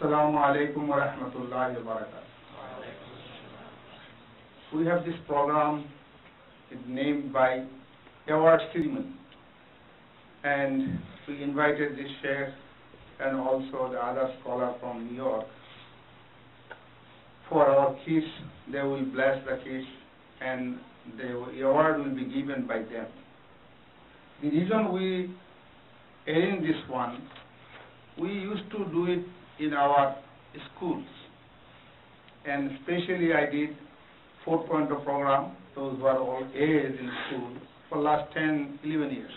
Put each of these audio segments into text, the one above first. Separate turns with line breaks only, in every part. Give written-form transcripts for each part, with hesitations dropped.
Assalamu alaikum wa rahmatullahi wa barakatuh. We have this program named by award ceremony, and we invited this sheikh and also the other scholar from New York. For our kids, they will bless the kids and the award will be given by them. The reason we arrange this one, we used to do it in our schools, and especially I did 4.0 program. Those were all A's in school for last 10, 11 years.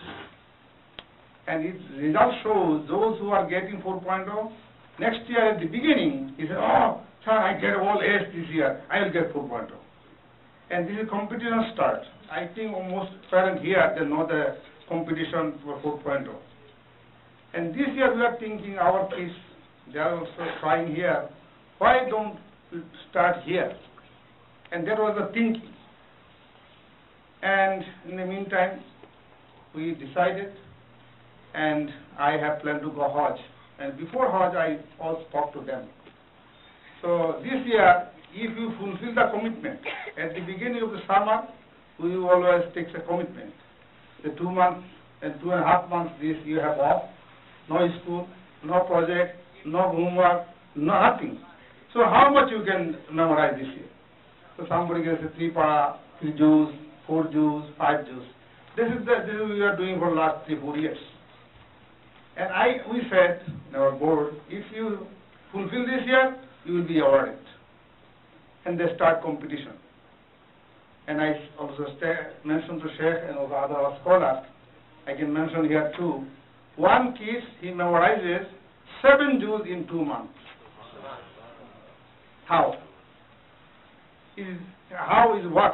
And its result shows those who are getting 4.0, next year at the beginning, he said, oh, sir, I get all A's this year, I will get 4.0. And this is competition start. I think almost parents here, they know the competition for 4.0. And this year we are thinking our kids, they are also trying here, why don't we start here? And that was the thinking. And in the meantime, we decided, and I have planned to go Hajj. And before Hajj, I also talked to them. So this year, if you fulfill the commitment, at the beginning of the summer, we always take a commitment. The 2 months and 2.5 months this you have off, no school, no project, no homework, nothing. So how much you can memorize this year? So somebody gets a 3 para, 3 juz, 4 juz, 5 juz. This is what we are doing for the last 3-4 years. And we said in our board, if you fulfill this year, you will be awarded. And they start competition. And I also mentioned to Sheikh and also other scholars, I can mention here too, one kid, he memorizes 7 juz in 2 months. How? How is what?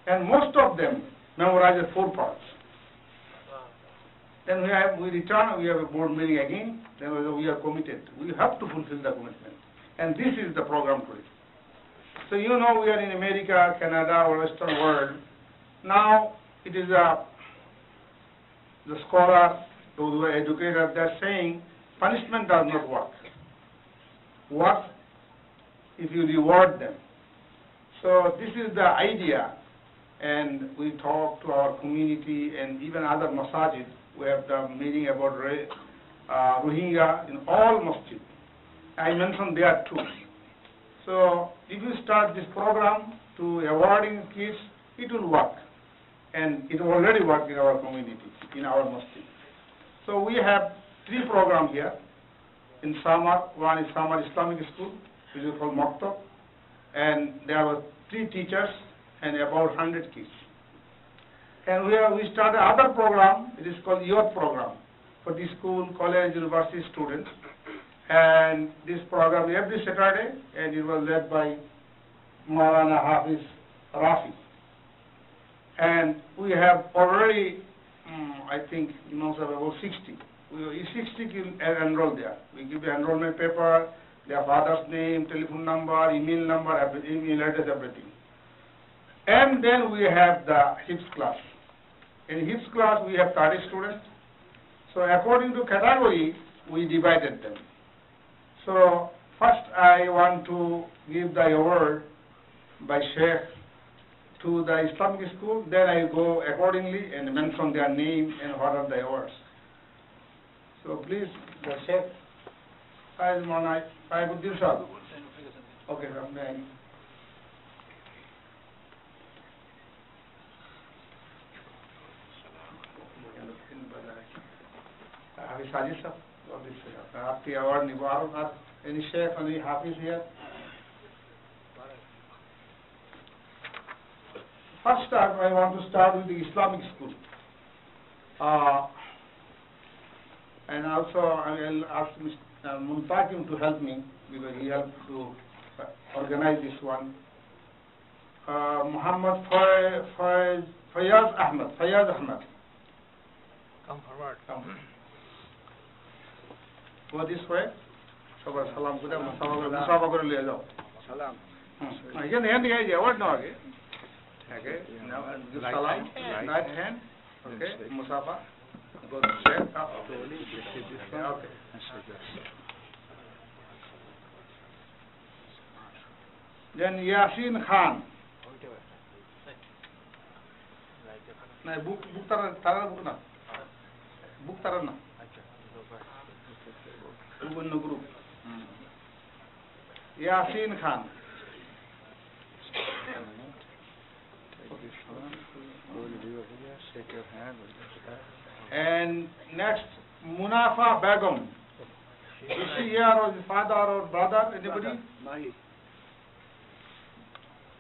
And most of them memorize 4 parts. Then we return, we have a board meeting again, then we are committed. We have to fulfill the commitment. And this is the program today. So you know we are in America, Canada, or Western world. Now it is the scholar, those who are educated, they are saying punishment does not work. What if you reward them? So this is the idea, and we talk to our community and even other masajid. We have the meeting about Rohingya in all masjid. I mentioned there too. So if you start this program to awarding kids, it will work. And it already worked in our community, in our masjid. So we have 3 programs here in Samar. One is Samar Islamic School, which is called Maktab. And there were 3 teachers and about 100 kids. And we started another program, it is called Youth Program, for the school, college, university students. And this program every Saturday, and it was led by Maulana Hafiz Rafi. And we have already, I think, about 60. 60 kids enrolled there. We give the enrollment paper, their father's name, telephone number, email number, email address, everything. And then we have the HIPS class. In HIPS class, we have 30 students. So according to category, we divided them. So first I want to give the award by Sheikh to the Islamic school. Then I go accordingly and mention their name and what are the awards. So please, the Sheikh. Faibuddin Sahib. Okay, Hafiz Sajid sir, आपकी award Nivar any Sheikh, any Hafiz here? First I want to start with the Islamic school. And also I will ask Mr. Muntakim to help me because he helped to organize this one. Muhammad Fayaz Ahmed. Come forward. Come. Go this way. Salam. Musaba kore liye jao. Salam. Again, hand here. Award now again. Okay. Now salam. Right hand. Okay. Musaba. Go to share. Okay. Then Yasin Khan. No, book taran book na. Book taran na. Ubunnu group. Yasin Khan.
Shake your hand.
And next, Munafa Begum. Is she here or the father or brother? Anybody?
Nahi.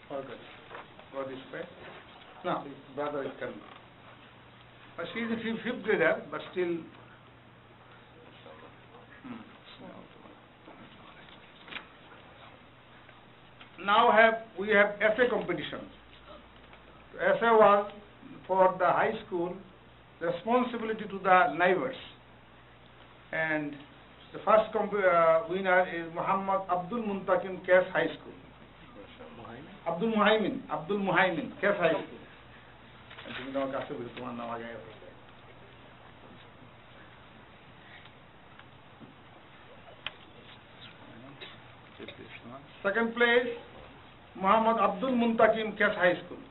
Okay. Go this way. No, brother is coming. She is a fifth grader, but still. Now we have essay competition. Essay was for the high school, responsibility to the neighbors. And the first winner is Muhammad Abdul Muntakim, Kes High School. Abdul Muhaimin, Kes High School. Second place, Muhammad Abdul Muntakim, Kes High School.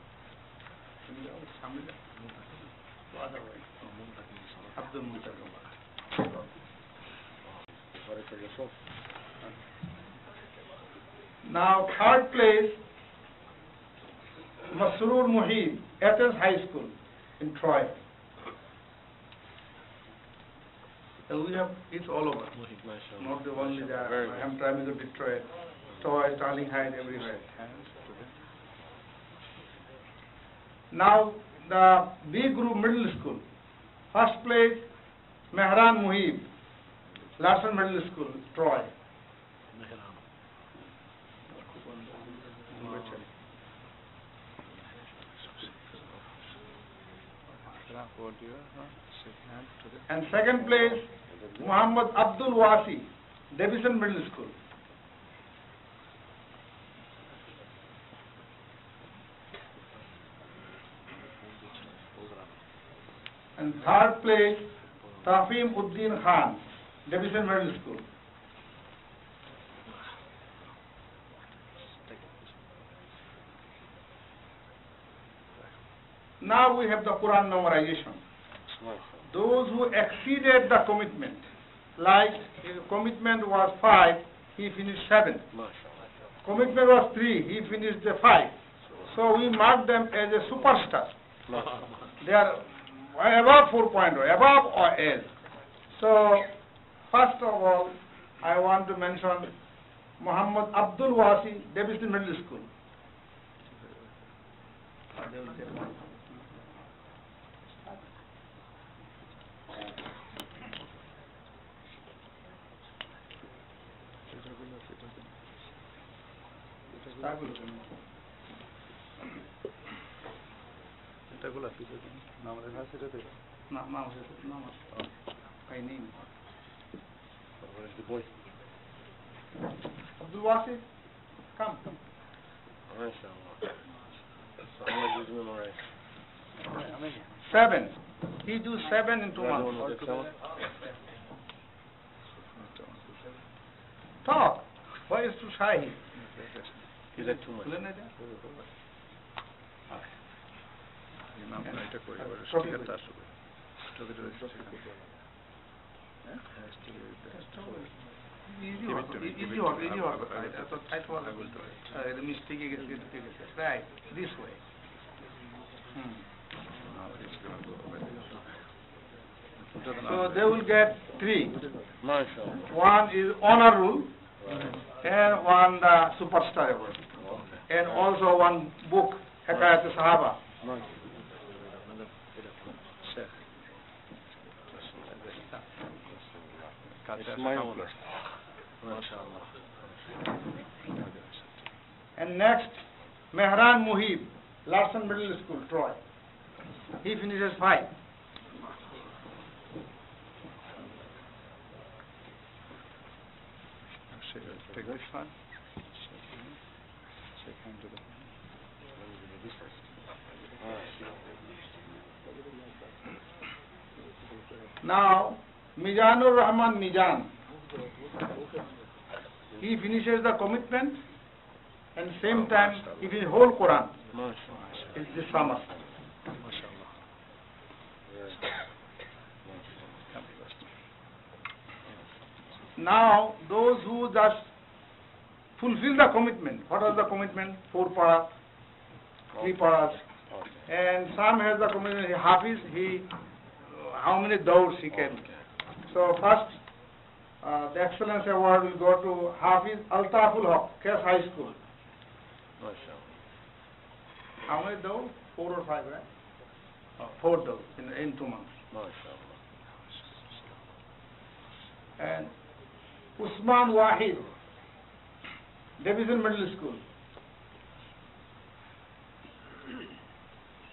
Abdul Muntakim. Now third place, Masroor Muhib, Athens High School in Troy. So we have, it's all over. Not the only that. I'm trying to Detroit, Troy, Starling Heights, everywhere. Now the B group middle school. First place, Mehran Muhib, Larson Middle School, Troy. And second place, Muhammad Abdul Wasi, Davison Middle School. And third place, Tafim Uddin Khan, Davison Middle School. Now we have the Quran memorization. Those who exceeded the commitment, like commitment was 5, he finished 7. Commitment was 3, he finished the 5. So we mark them as a superstar. They are above 4.0, above or as. So, first of all, I want to mention Muhammad Abdul Wasi, Davison Middle School. Abdul Wasi, come.
So how much did you memorize?
7. He do 7 in 2 months. Talk. Why is too shy?
Is that too much?
Easy work. Right, this way. So they will get 3. One is honor rule, and one the superstar award, and also one book, Hekayat Sahaba.
It's my honor.
And next, Mehran Muhib, Larson Middle School, Troy. He finishes 5.
Take this one.
Now, Mizanur Rahman Mizan. He finishes the commitment and same time it is whole Quran.
MashaAllah.
It's the summer.
MashaAllah.
Now, those who just fulfill the commitment, what was the commitment? 4 paras, 3 paras, and some has the commitment, Hafiz, how many dawrs he can. So first, the Excellence Award will go to Hafiz Altaful Haq, Kes High School.
MashaAllah.
How many dawrs? 4 or 5, right? 4 dawrs in 2 months.
MashaAllah.
And Usman Wahid, Division Middle School.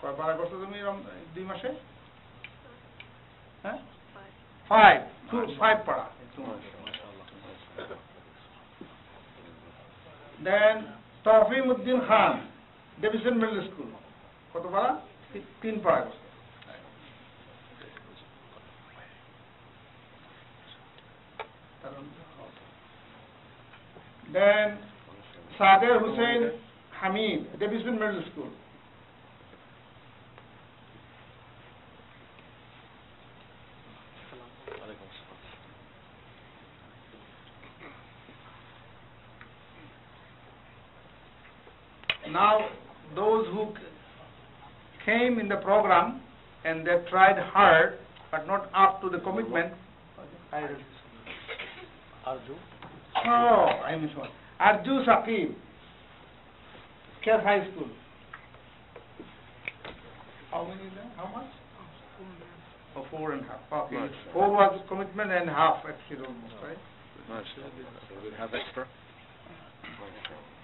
কয় পারা করছো তুমি 2 মাসে? হ্যাঁ? 5 পারা। Then Tawfimuddin Khan, Division Middle School. কত পারা? 3 পারা করছো। Then Sagar Hussain Hamid, Division Middle School. Now, those who came in the program and they tried hard but not up to the commitment.
Arju.
Oh, I missed one. Arju Saqib, Kes High School. How many then? How much? 4.5. Okay. 4 was commitment and half exceed almost, right?
MashaAllah. We have extra.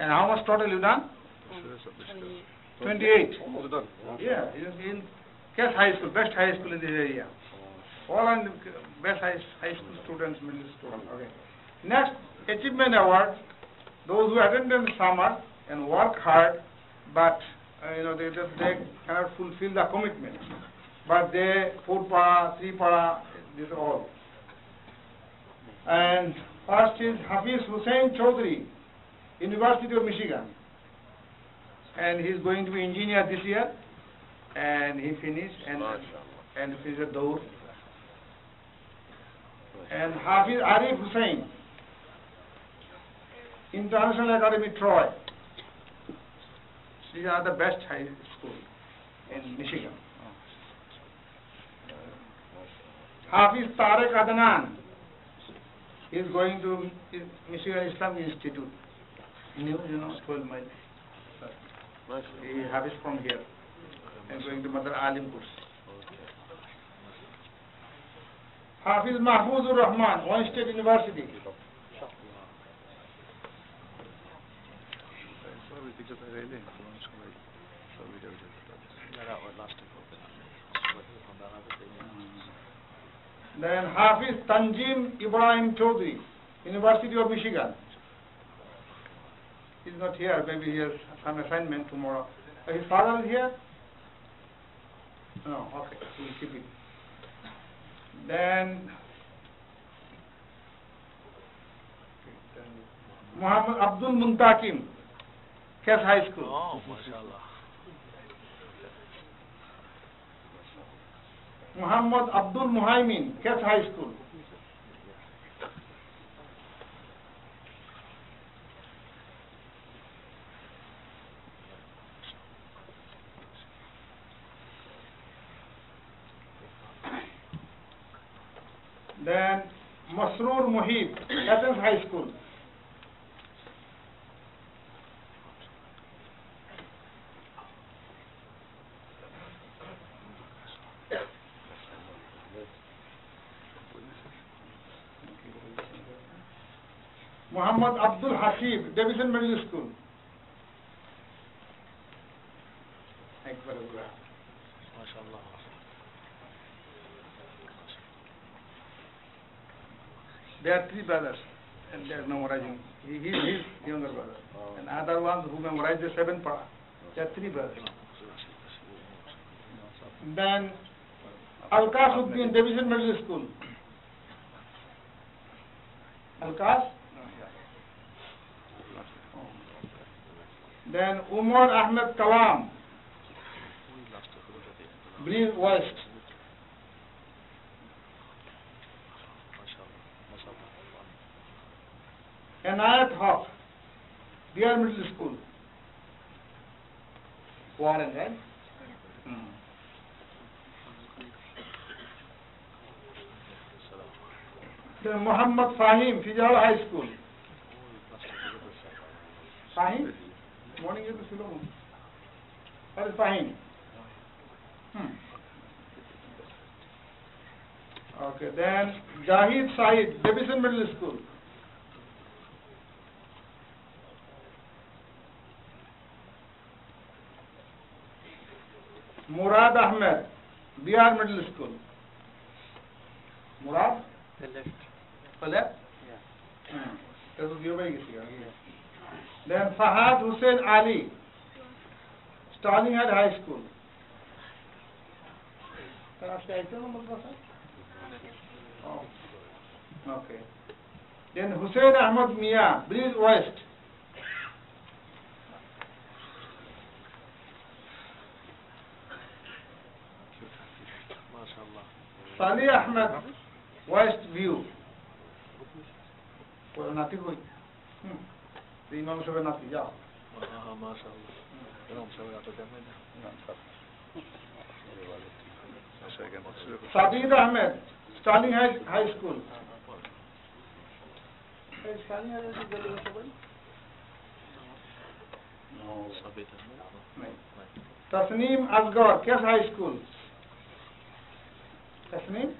And how much total you done? 28.
Almost done.
Yeah, in Kes High School, best high school in this area. All are best high school students, middle school. Okay. Next, Achievement Award, those who attended summer and work hard, but they cannot fulfill the commitment. But they 4 para, 3 para, this all. And first is Hafiz Hussain Chaudhary, University of Michigan. And he is going to be engineer this year, and he finished and finished the door. And Hafiz Arif Hussain, International Academy Troy. These are the best high school in Michigan. Hafiz Tariq Adnan is going to Michigan Islam Institute. 12 miles. He Hafiz from here and going to Mother Alim course. Hafiz Mahfuzur Rahman, One State University. Then Hafiz Tanjim Ibrahim Chaudhary, University of Michigan. He's not here, maybe he has some assignment tomorrow. His father is here? No, okay, we'll keep it. Then Muhammad Abdul Muntakim, Kes High School.
Oh, MashaAllah.
Muhammad Abdul Muhaimin, Kes High School. Then Masroor Muhib, Athens High School. Muhammad Abdul Hasib, Division Middle School.
MashaAllah.
There are 3 brothers, and they are memorizing. He is his younger brother. And other ones who memorized the 7 para. There are 3 brothers. Then Al-Qasuddin, Division Middle School. Al-Qas? Then Umar Ahmed Kalam, Breeze West. Anayat Haq, Dear Middle School. Warren, right? Then Muhammad Fahim, Fijal High School. Fahim? Morning is the Siloam. What is Fahim? Okay, then Jahid Said, Davison Middle School. Murad Ahmed, BR Middle School. Murad?
The left.
The left?
Yeah.
That was your way. Then Fahad Hussein Ali, Starlinghead High School. Oh. Okay. Then Hussein Ahmad Mia, Breeze West.
MashaAllah.
Salih Ahmed, West View. Well, Nati koi. The Imam Sahib Nati, yeah.
MashaAllah. Imam Sahib ato demme na.
Sabir Ahmed, Starlinghead High School. Starlinghead High School. No. Tasneem Asgar, Kes High School. Tasneem?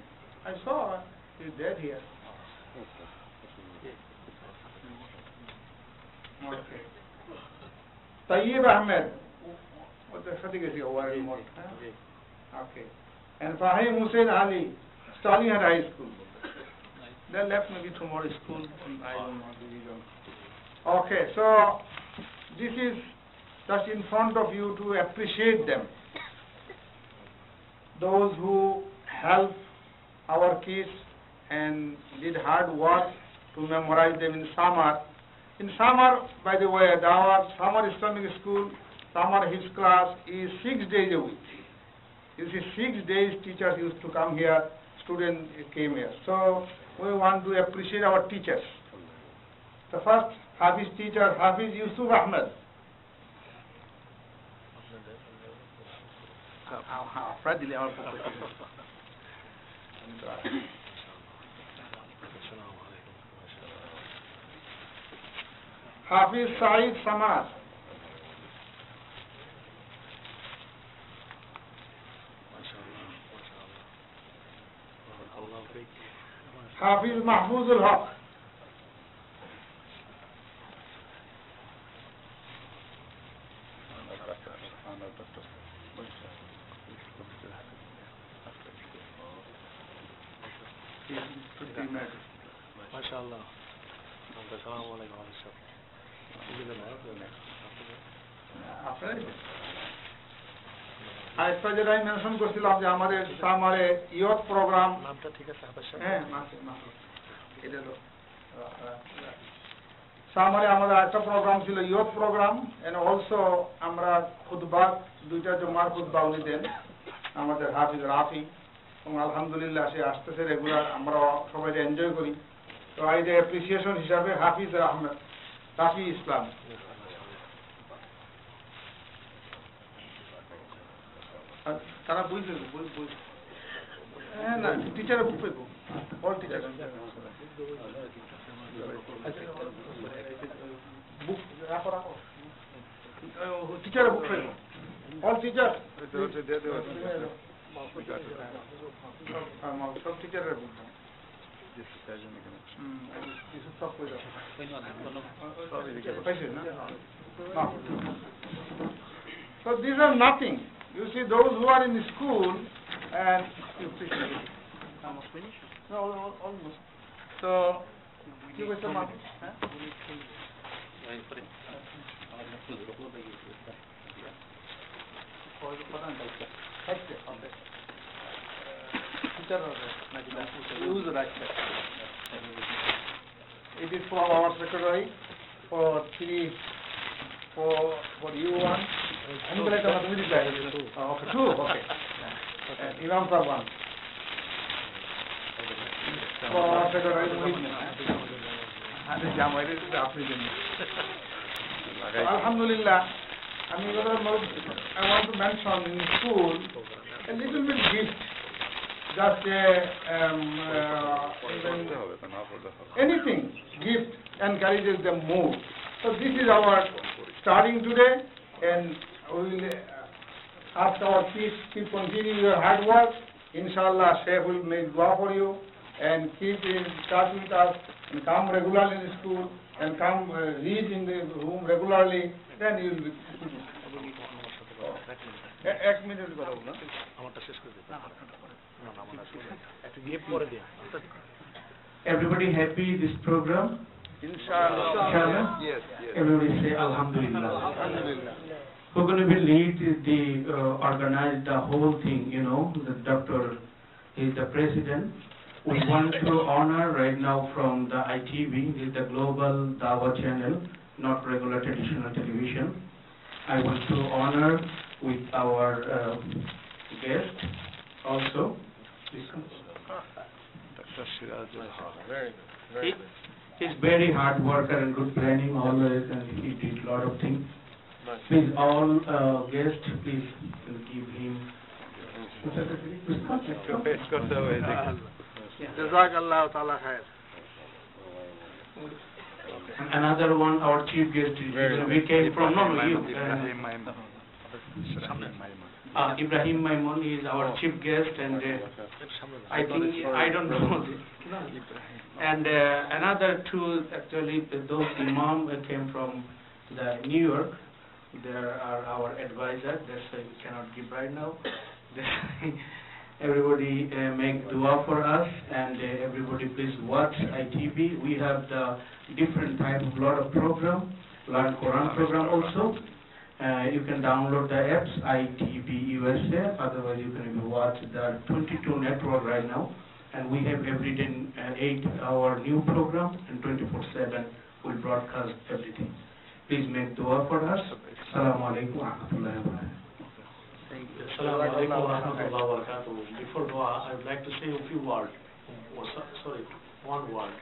I saw her. She's dead here. Okay. Tayyib Ahmed. What the heck is he over anymore? Okay. And Fahim Hussein Ali, Starlinghead High School. They left maybe tomorrow school. I don't know. Okay, so this is just in front of you to appreciate them. Those who help our kids and did hard work to memorize them in summer. In summer, by the way, our summer Islamic school, summer his class is 6 days a week. You see, 6 days teachers used to come here, students came here. So we want to appreciate our teachers. The first Hafiz teacher, Hafiz Yusuf Ahmed. Hafiz Saeed Samad. Hafiz Mahfuz al-Haq.
MashaAllah. Assalamu alaikum.
আজকে যেটা আমি mention করছিলাম যে আমাদের সামারে youth programme
নামটা ঠিক আছে হাফেজ
হ্যাঁ এটা তো সামারে আমাদের একটা প্রোগ্রাম ছিল ইয়থ প্রোগ্রাম এন্ড অলসো আমরা খুতবা দুইটা জুমার খুতবা উনি দেন আমাদের হাফিজ রাফি এবং আলহামদুলিল্লাহ সে আসতেছে রেগুলার আমরা সবাই এনজয় করি তো এই যে অ্যাপ্রিসিয়েশন হিসাবে হাফিজ আহমেদ রাফি ইসলাম তারা বুঝবে হ্যাঁ না টিচারে বুক পেব অল টিচার বুক রাখো রাখো টিচারে বুক পেব অল টিচার সব টিচারের বুক সব করে So these are nothing. You see, those who are in school and you almost finished? No, almost. So, give us a mark. It is from our secretary for 3 for you one. Anybody like to visit that? Okay, two. Okay. And Imam Sahib one. For our secretary to witness. Alhamdulillah. I want to mention in school a little bit gift. Just anything, gift encourages them more. So this is our starting today, and we will ask our kids to continue your hard work. Inshallah, Sheikh will make dua for you, and keep in touch with us, and come regularly in school, and come read in the room regularly, then you will be. এক minute কথা বলুন আমারটা শেষ করে দিন
Everybody happy this program? Inshallah.
Yes.
Everybody say Alhamdulillah. Who going to lead the organize the whole thing? You know, the doctor is the president. We want to honor right now from the ITV, is the global Dawah channel, not regular traditional television. I want to honor with our guest also. He's very hard worker and good planning always, and he did a lot of things. Please, all guests, please give him.
Jazakallah ta'ala khair.
Another one, our chief guest, we came from, you. Ibrahim Maimun is our chief guest, and I think, I don't know this. And another two, actually, those imam came from the New York. They are our advisor. That's why we cannot give right now. Everybody make dua for us, and everybody please watch ITV. We have the different type of lot of program, Learn Quran program also. You can download the apps, ITV USA. Otherwise, you can watch the 22 network right now. And we have every day 8-hour new program, and 24/7 we broadcast everything. Please make dua for us. Assalamu alaikum wa rahmatullahi wa barakatuh. Assalamu alaikum wa rahmatullahi wa barakatuh. Before dua, I would like to say a few words. One word.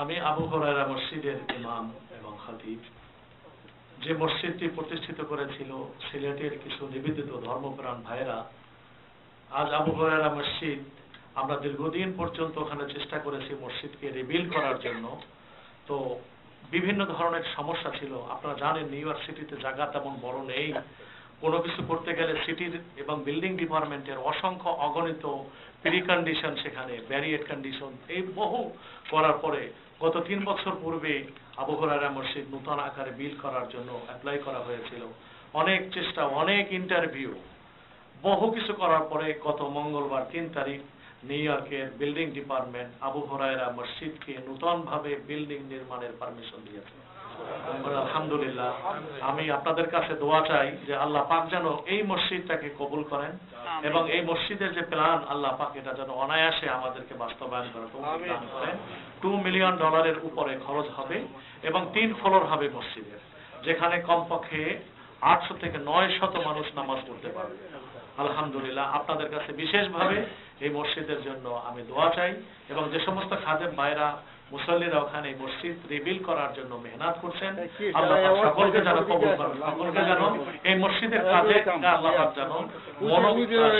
আমি আবু হুরায়রা মসজিদের ইমাম এবং খতিব। যে মসজিদটি প্রতিষ্ঠিত করেছিল সিলেটের কিছু নিবেদিত ধর্মপ্রাণ ভাইয়েরা, আজ আবু হুরায়রা মসজিদ আমরা দীর্ঘদিন পর্যন্ত ওখানে চেষ্টা করেছি মসজিদকে রিবিল্ড করার জন্য। তো বিভিন্ন ধরনের সমস্যা ছিল। আপনারা জানেন নিউ ইয়র্ক সিটিতে জায়গা তেমন বড় নেই। কোনো কিছু করতে গেলে সিটির এবং বিল্ডিং ডিপার্টমেন্টের অসংখ্য অগণিত প্রি কন্ডিশন, সেখানে ব্যারিয়েড কন্ডিশন, এই বহু করার পরে গত 3 বছর পূর্বে আবু হুরায়রা মসজিদ নতুন আকারে বিল্ড করার জন্য অ্যাপ্লাই করা হয়েছিল। অনেক চেষ্টা, অনেক ইন্টারভিউ, বহু কিছু করার পরে গত মঙ্গলবার 3 তারিখ নিউ ইয়র্কের বিল্ডিং ডিপার্টমেন্ট আবু হুরায়রা মসজিদকে নতুনভাবে বিল্ডিং নির্মাণের পারমিশন দিয়েছে। আলহামদুলিল্লাহ। আমি আপনাদের কাছে দোয়া চাই যে আল্লাহ পাক যেন এই মসজিদটাকে কবুল করেন, এবং এই মসজিদের যে প্ল্যান আল্লাহ পাক এটা যেন অনায়াসে আমাদেরকে বাস্তবায়ন করে দান করেন। $2 মিলিয়ন উপরে খরচ হবে, এবং 3 ফ্লোর হবে মসজিদের, যেখানে কমপক্ষে 800 থেকে 900 মানুষ নামাজ পড়তে পারবে। আলহামদুলিল্লাহ। আপনাদের কাছে বিশেষভাবে এই মসজিদের জন্য আমি দোয়া চাই, এবং যে সমস্ত খাদেম ভাইরা মুসল্লিরা ওখানে মসজিদ রিবিল্ড করার জন্য মেহনত করছেন, আল্লাহ সকলকে যেন কবুল করেন, সকলকে যেন এই মসজিদের কাজে আল্লাহ পাক যেন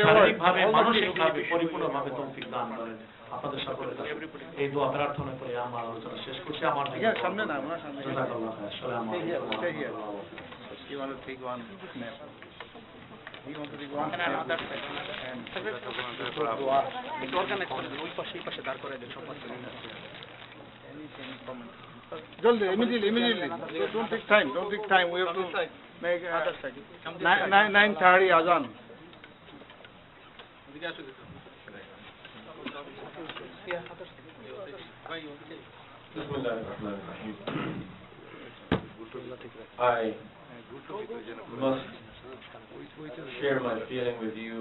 শারীরিকভাবে মানসিকভাবে পরিপূর্ণভাবে তৌফিক দান করেন। আপনাদের সকলের কাছে এই দোয়া প্রার্থনা করে আমার আলোচনা শেষ করছি। আমার সামনে না, আমরা সামনে। জাযাকাল্লাহ খায়র। আসসালামু আলাইকুম। You want to take one snap? You want to take one snap? And it's organized. ওই পাশে দাঁড় করে দেন সবার জন্য। Jaldi, immediately. Don't take time. We have to make 9:30 azan.
I must share my feeling with you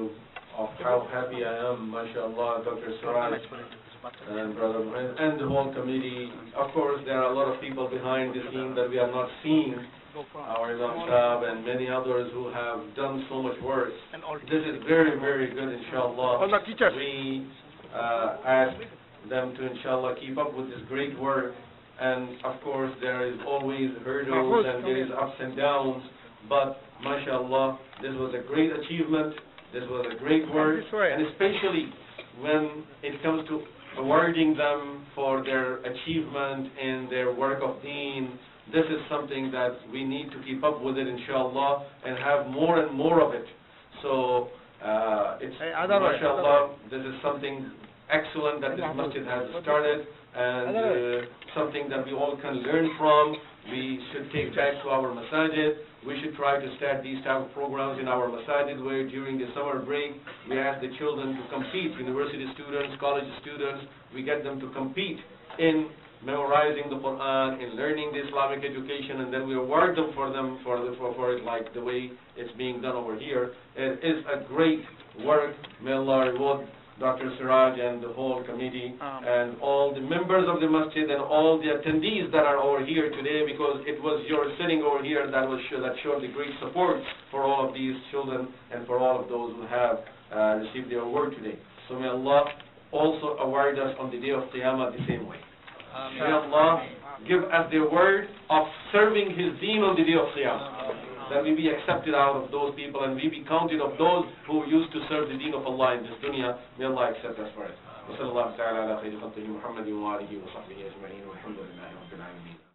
of how happy I am, mashallah, Dr. Siraj. and Brother Muhammad, and the whole committee. Of course, there are a lot of people behind the scene that we are not seeing, our Imam Shab and many others who have done so much work. This is very, very good, inshallah. We ask them to, inshallah, keep up with this great work. And, of course, there is always hurdles and there is ups and downs. But, mashallah, this was a great achievement. This was a great work. And especially when it comes to awarding them for their achievement in their work of deen, this is something that we need to keep up with it, inshallah, and have more and more of it. So, mashallah, this is something excellent that this masjid has started, and something that we all can learn from. We should take back to our masajid. We should try to start these type of programs in our masajid, where during the summer break we ask the children to compete, university students, college students, we get them to compete in memorizing the Quran, in learning the Islamic education, and then we award them for it like the way it's being done over here. It is a great work. May Allah reward Dr. Siraj and the whole committee and all the members of the masjid and all the attendees that are over here today, because it was your sitting over here that showed the great support for all of these children and for all of those who have received their award today. So may Allah also award us on the day of Qiyamah the same way. May Allah give us the word of serving His deen on the day of Qiyamah, that we be accepted out of those people and we be counted of those who used to serve the deen of Allah in this dunya. May Allah accept us for it. وصلى الله تعالى على خير خلقه محمد وآله وصحبه أجمعين والحمد لله رب العالمين.